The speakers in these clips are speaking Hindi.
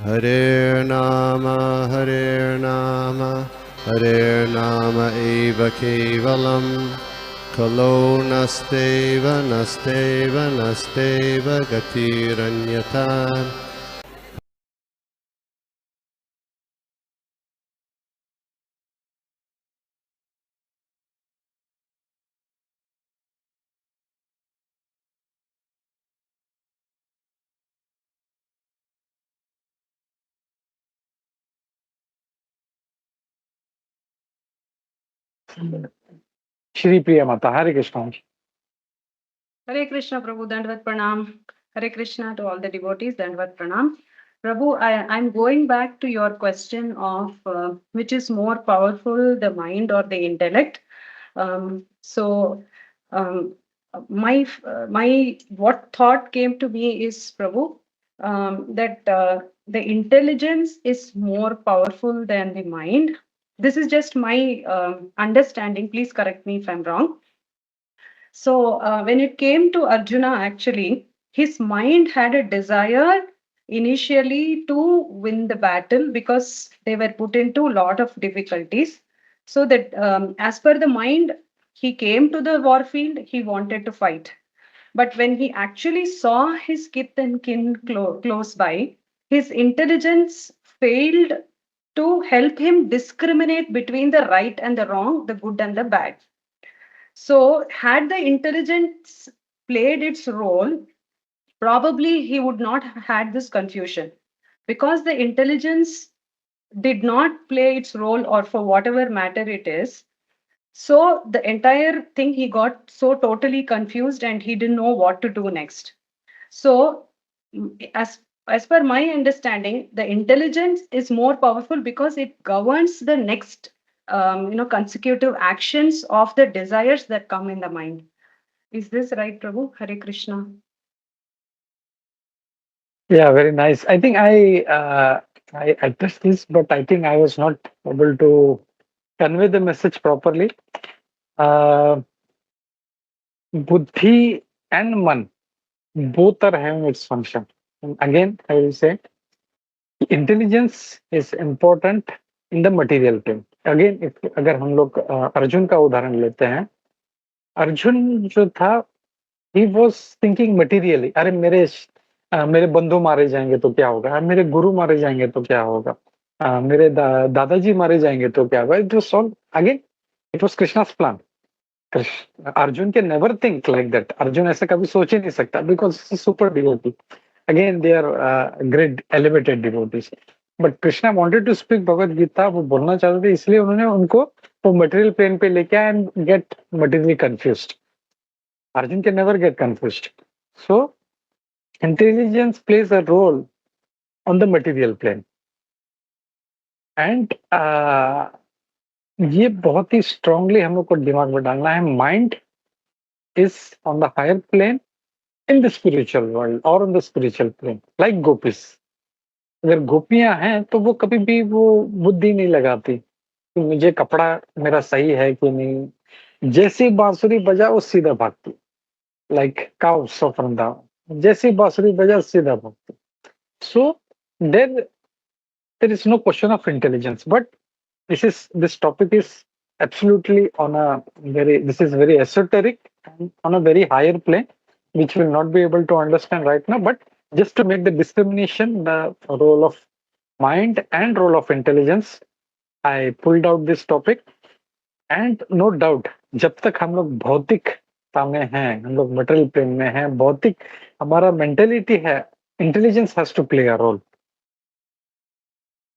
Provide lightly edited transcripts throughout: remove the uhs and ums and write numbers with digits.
Hare Nama, Hare Nama eva kevalam, Kalo nasteva, nasteva, nasteva gatiranyata. Shri Priya Mata, Hare Krishna. Hare Krishna, Prabhu, Dandvat Pranam. Hare Krishna to all the devotees, Dandvat Pranam. Prabhu, I'm going back to your question of which is more powerful, the mind or the intellect. So, my what thought came to me is, Prabhu, that the intelligence is more powerful than the mind. This is just my understanding. Please correct me if I'm wrong. So when it came to Arjuna, actually, his mind had a desire initially to win the battle because they were put into a lot of difficulties. So that as per the mind, he came to the war field, he wanted to fight. But when he actually saw his kith and kin close by, his intelligence failed to help him discriminate between the right and the wrong, the good and the bad. So, had the intelligence played its role, probably he would not have had this confusion because the intelligence did not play its role, or for whatever matter it is. So, the entire thing he got so totally confused and he didn't know what to do next. So, as per my understanding, the intelligence is more powerful because it governs the next consecutive actions of the desires that come in the mind. Is this right, Prabhu? Hare Krishna. Yeah, very nice. I think I addressed this, but I think I was not able to convey the message properly. Uh, Buddhi and Man both are having its function. And again, I will say intelligence is important in the material plane. Again, if अगर हम लोग अर्जुन का उदाहरण लेते हैं, अर्जुन जो था ही वाज थिंकिंग मटेरियली, अरे मेरे बंधु मारे जाएंगे तो क्या होगा, मेरे गुरु मारे जाएंगे तो क्या होगा, मेरे दादाजी मारे जाएंगे तो क्या होगा. It was all again, it was Krishna's plan. Krishna Arjun के never think like that. Arjun ऐसे कभी सोच ही नहीं सकता because super devotee. Again they are great elevated devotees. But Krishna wanted to speak Bhagavad Gita, वो बोलना चाहते थे, इसलिए उन्होंने उनको वो मटेरियल प्लेन पे लेके आए and get materially confused. Arjun can never get confused. So, intelligence plays a role on the material plane. And ये बहुत ही स्ट्रांगली हम लोग को दिमाग में डालना है. Mind is on the higher plane in the spiritual world और on the spiritual plane, like gopis. अगर गोपियां हैं तो वो कभी भी वो बुद्धि नहीं लगाती कि मुझे कपड़ा मेरा सही है कि नहीं. जैसी बांसुरी बजा वो सीधा भागती, लाइक काउस ऑफ वृंदावन. जैसी बांसुरी बजा सीधा भागती. So there is no question of intelligence, but this topic is absolutely on a this is very esoteric and on a very higher plane, which will not be able to understand right now. But just to make the discrimination, the role of mind and role of intelligence, I pulled out this topic. And no doubt, जब तक हम लोग भौतिकता में हैं, हम लोग मटेरियल प्लेन में हैं, भौतिक हमारा मेंटेलिटी है, intelligence has to play a role.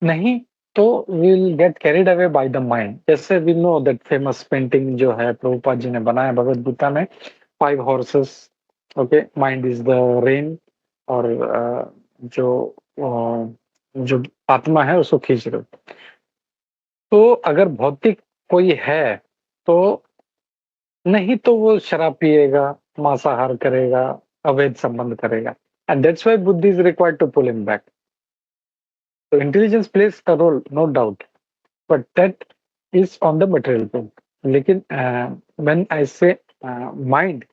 नहीं तो will get carried away by the mind. जैसे we know that famous painting जो है प्रभुपाद जी ने बनाया भगवत गीता में, 5 horses. Okay, mind is the rain. और जो आत्मा है उसको खींच रहे. तो अगर भौतिक कोई है तो नहीं तो वो शराब पिएगा, मांसाहार करेगा, अवैध संबंध करेगा. And that's why buddhi is required to pull him back. So intelligence plays a role, no doubt, but that is on the material plane. लेकिन when I say mind,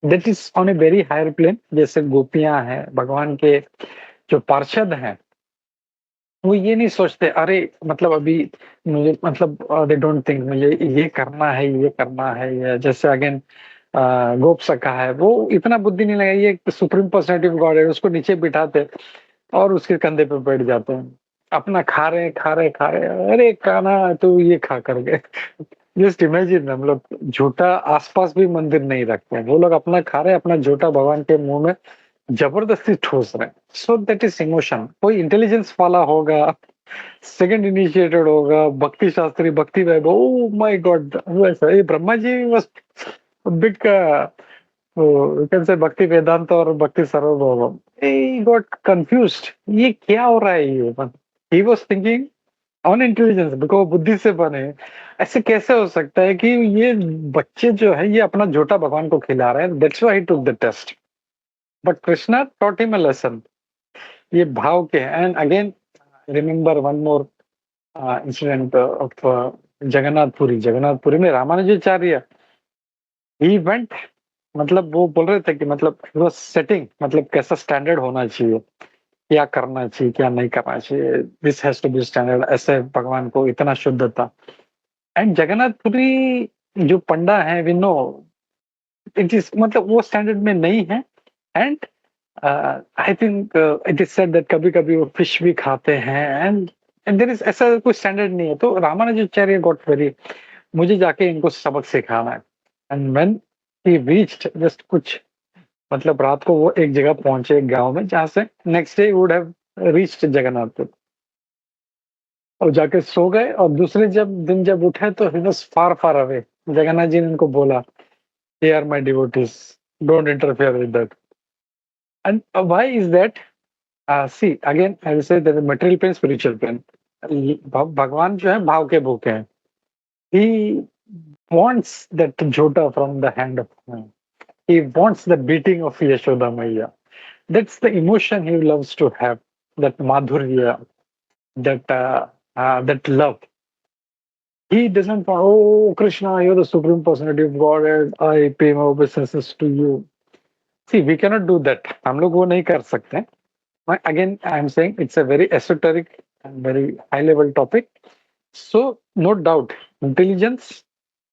that is on a very higher plane. जैसे गोपियां हैं, भगवान के जो पार्षद हैं, वो ये नहीं सोचते, अरे मतलब अभी मुझे मतलब दे डोंट थिंक मुझे ये करना है, ये करना है, या जैसे अगेन गोप सखा है, वो इतना बुद्धि नहीं लगा, ये सुप्रीम पर्सनैलिटी ऑफ गॉड है, उसको नीचे बिठाते और उसके कंधे पे बैठ जाते हैं। अपना खा रहे हैं, खा रहे हैं, खा रहे हैं, अरे खाना तो ये खा कर गए। जस्ट इमेजिन, हम लोग झूठा आसपास भी मंदिर नहीं रखते हैं, वो लोग अपना खा रहे हैं, अपना झूठा भगवान के मुंह में जबरदस्ती ठूस रहे हैं। So that is emotion. कोई इंटेलिजेंस वाला होगा, सेकंड इनिशिएटेड होगा, भक्ति शास्त्री, भक्ति वैभव, ओ माय गॉड, वैसा ये Brahma ji was big, you can say Bhakti वेदांत और भक्ति सर्वभौम। he got confused, ये क्या हो रहा है ये, he was thinking on intelligence, because वो बुद्धि से बने। ऐसे कैसे हो सकता है कि ये बच्चे जो है ये अपना झूठा भगवान को खिला रहे हैं, that's why he took the test. But Krishna taught him a lesson, ये भाव के। And again remember one more incident of Jagannathpuri. Jagannathpuri में रामानुजाचार्य ही वेंट, मतलब वो बोल रहे थे कि मतलब ही वाज सेटिंग, मतलब कैसा स्टैंडर्ड होना चाहिए, क्या करना चाहिए, क्या नहीं करना चाहिए, this has to be standard, ऐसे भगवान को इतना शुद्धता। एंड जगन्नाथपुरी जो पंडा है, वी नो इट इज, मतलब वो स्टैंडर्ड में नहीं है। And I think it is said that कभी कभी वो फिश भी खाते हैं, एंड देयर इज, ऐसा कोई स्टैंडर्ड नहीं है। तो रामानुजाचार्य गॉट वेरी, मुझे जाके इनको सबक सिखाना है। And when he reached just कुछ, मतलब रात को वो एक जगह पहुंचे, एक गांव में, जहां से next day would have reached Jagannathpur, और जाके सो गए। और दूसरे दिन जब उठे तो he was far far away. Jagannath ji ने उनको बोला, "they are my devotees, don't interfere with that." And why is that? See again I will say that material pain, spiritual pain, भगवान जो है भाव के भूखे हैं। ही वांट्स दैट झोटा from the hand of man, he wants the beating of Yashoda Maiya. That's the emotion he loves to have, that madhurya, that love. He doesn't want, oh Krishna, you're the supreme personality of God, and I pay my obeisances to you. See, we cannot do that. हम लोग वो नहीं कर सकते. Again, I'm saying it's a very esoteric and very high level topic. So, no doubt, intelligence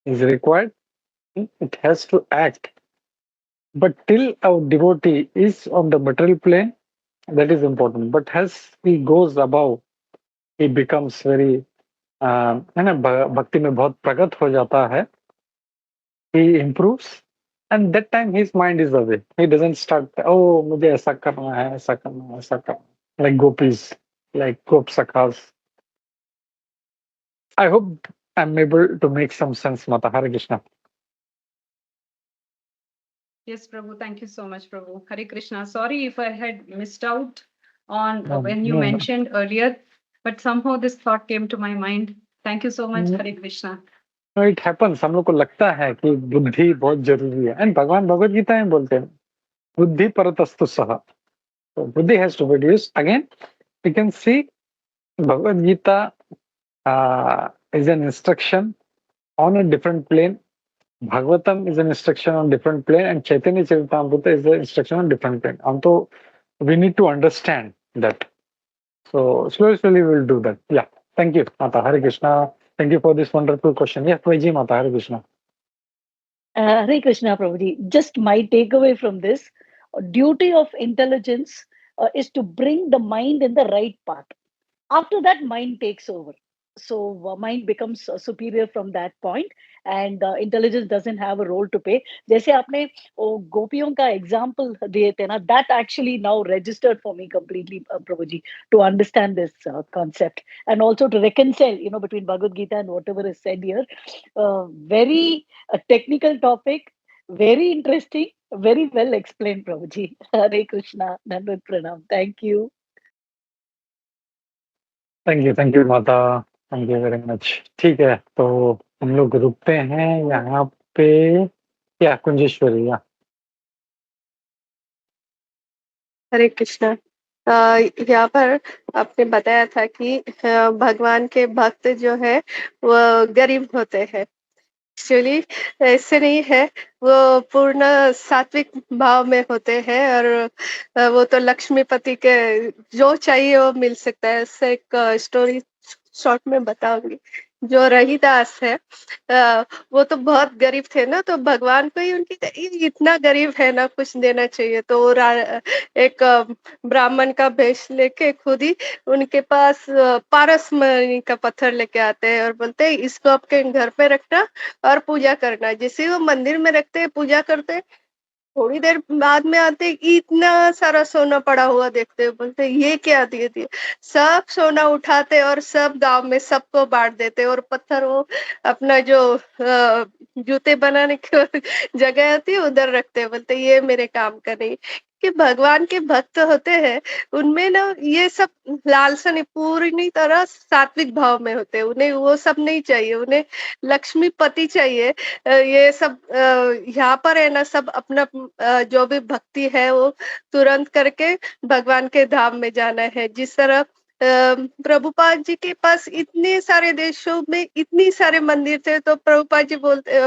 is required. It has to act. But till our devotee is on the material plane, that is important. But as he goes above, he becomes very, है ना, भक्ति में बहुत प्रगत हो जाता है, he improves, and that time his mind is away. He doesn't start, oh मुझे ऐसा करना है, ऐसा करना है, ऐसा करना है, like gopis, like gop sakhas. I hope I'm able to make some sense, Mata. Hare Krishna. Yes, Prabhu. Thank you so much, Prabhu. Hare Krishna. Sorry if I had missed out on No, when you no, no. mentioned earlier, but somehow this thought came to my mind. Thank you so much. Mm. Hare Krishna. No, it happens. हम लोग को लगता है कि बुद्धि बहुत जरूरी है, एंड भगवान भगवत गीता में बोलते हैं, बुद्धि परतस्तु सह। So buddhi has to be used. Again, we can see Bhagavad Gita is an instruction on a different plane. Bhagavatam is an instruction on different plane, and Chaitanya Charitamrita is an instruction on different plane. So we need to understand that. So slowly we'll do that. Yeah. Thank you, Mata. Hare Krishna. Thank you for this wonderful question. Yeah, Vaiji Mata. Hare Krishna. Hare Krishna, Prabhuji. Just my takeaway from this, duty of intelligence is to bring the mind in the right path. After that, mind takes over. So mind becomes superior from that point, and intelligence doesn't have a role to play. जैसे आपने गोपियों का example दिए थे ना, that actually now registered for me completely, Prabhuji, to understand this concept and also to reconcile, between Bhagavad Gita and whatever is said here. Very technical topic, very interesting, very well explained, Prabhuji. Hare Krishna, Nandit Pranam. Thank you. Thank you, Mata. Thank you very much. ठीक है, तो हम लोग रुकते हैं यहाँ पे। क्या कुंजेश्वरी? या हरे कृष्णा। यहाँ पर आपने बताया था कि भगवान के भक्त जो है वो गरीब होते हैं, एक्चुअली ऐसे नहीं है, वो पूर्ण सात्विक भाव में होते हैं और वो तो लक्ष्मीपति के जो चाहिए वो मिल सकता है। ऐसे एक स्टोरी शॉर्ट में बताऊंगी। जो रहीदास है वो तो बहुत गरीब थे ना, तो भगवान को ही उनकी ये इतना गरीब है ना, कुछ देना चाहिए, तो वो एक ब्राह्मण का भेष लेके खुद ही उनके पास पारस मणि का पत्थर लेके आते हैं और बोलते हैं इसको आपके घर पे रखना और पूजा करना। जैसे वो मंदिर में रखते हैं, पूजा करते हैं, थोड़ी देर बाद में आते इतना सारा सोना पड़ा हुआ देखते हैं, बोलते ये क्या दिए दिए। सब सोना उठाते और सब गांव में सबको बांट देते और पत्थर वो अपना जो जूते बनाने की जगह होती है उधर रखते हैं, बोलते ये मेरे काम का नहीं। कि भगवान के भक्त होते हैं उनमें ना ये सब लालसा नहीं, पूरी तरह सात्विक भाव में होते हैं, उन्हें वो सब नहीं चाहिए, उन्हें लक्ष्मीपति चाहिए। ये सब यहाँ पर है ना, सब अपना जो भी भक्ति है वो तुरंत करके भगवान के धाम में जाना है। जिस तरह प्रभुपाद जी के पास इतने सारे देशों में इतनी सारे मंदिर थे, तो प्रभुपाद जी बोलते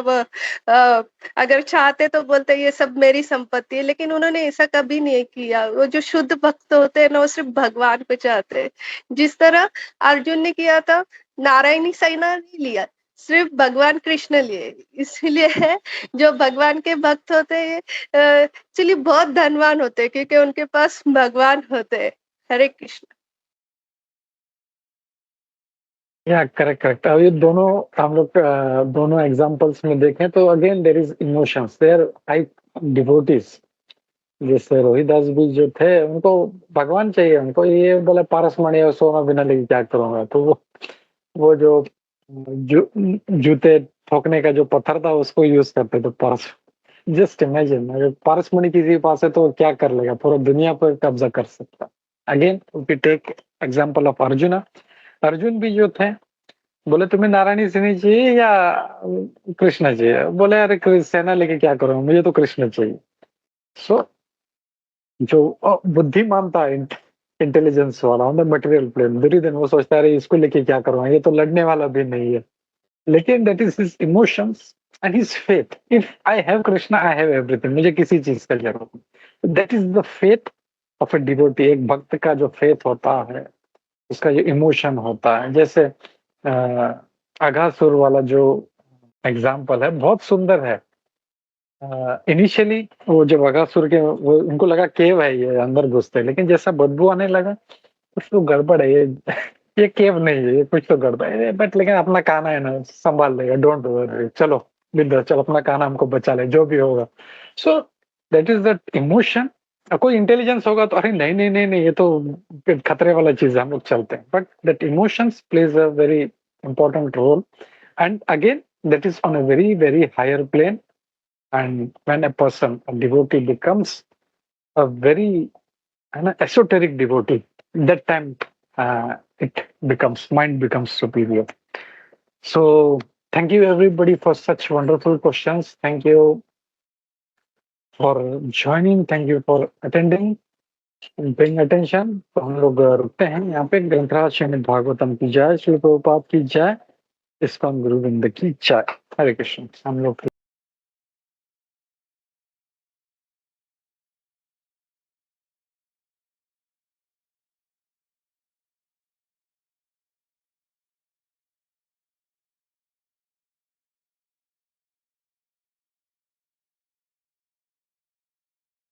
अगर चाहते तो बोलते ये सब मेरी संपत्ति है, लेकिन उन्होंने ऐसा कभी नहीं किया। वो जो शुद्ध भक्त होते हैं ना, वो सिर्फ भगवान को चाहते हैं। जिस तरह अर्जुन ने किया था, नारायणी सेना नहीं लिया, सिर्फ भगवान कृष्ण लिए। इसलिए है जो भगवान के भक्त होते हैं एक्चुअली बहुत धनवान होते हैं, क्योंकि उनके पास भगवान होते हैं। हरे कृष्ण। या करेक्ट करेक्ट। अब ये दोनों हम लोग दोनों एग्जांपल्स में देखें तो again there is emotions, there I devotees. जैसे रोहिदास भी जो थे, उनको भगवान चाहिए, उनको ये बोले पारस मणि और सोना बिना लेके क्या करूंगा, तो वो जो जूते ठोकने का जो पत्थर था उसको यूज करते थे पारस। जस्ट इमेजिन, अगर पारस मणि किसी के पास है तो वो क्या कर लेगा, पूरा दुनिया पर कब्जा कर सकता। Again we take example of Arjun. Arjun भी जो थे, बोले तुम्हें नारायणी सेना चाहिए या कृष्ण चाहिए, बोले अरे सेना लेके क्या करूंगा, मुझे तो कृष्ण चाहिए। सो जो बुद्धिमान था, इंटेलिजेंस वाला on the material plane, Duryodhan वो सोचता है अरे इसको लेके क्या करूंगा, ये तो लड़ने वाला भी नहीं है। लेकिन that is his emotions and his faith. If I have Krishna I have everything, मुझे किसी चीज का जरूरत नहीं। That is the faith of a devotee. एक भक्त का जो फेथ होता है, उसका जो इमोशन होता है, जैसे अघासुर वाला जो एग्जाम्पल है बहुत सुंदर है। इनिशियली वो जब अघासुर के वो उनको लगा केव है, ये अंदर घुसते, लेकिन जैसा बदबू आने लगा कुछ तो गड़बड़ है, ये केव नहीं है, ये कुछ तो गड़बड़ है। बट लेकिन अपना काना है ना, संभाल लेगा, डोंट वरी, चलो विद्या, चलो अपना काना हमको बचा ले, जो भी होगा। So that is that emotion. कोई इंटेलिजेंस होगा तो अरे नहीं नहीं नहीं नहीं, ये तो खतरे वाला चीज है, हम लोग चलते हैं। But that emotions plays a very important role, and again that is on a very very higher plane. And when a person, a devotee, becomes a very esoteric devotee, that time mind becomes superior. So thank you everybody for such wonderful questions. Thank you for joining. Thank you for attending and paying attention. तो हम लोग रुकते हैं यहाँ पे। ग्रंथराज श्रीमद् भागवतम की जय, श्री प्रभुपाद की जय, इस्कॉन गुरुविंद की जय। हरे कृष्ण। हम लोग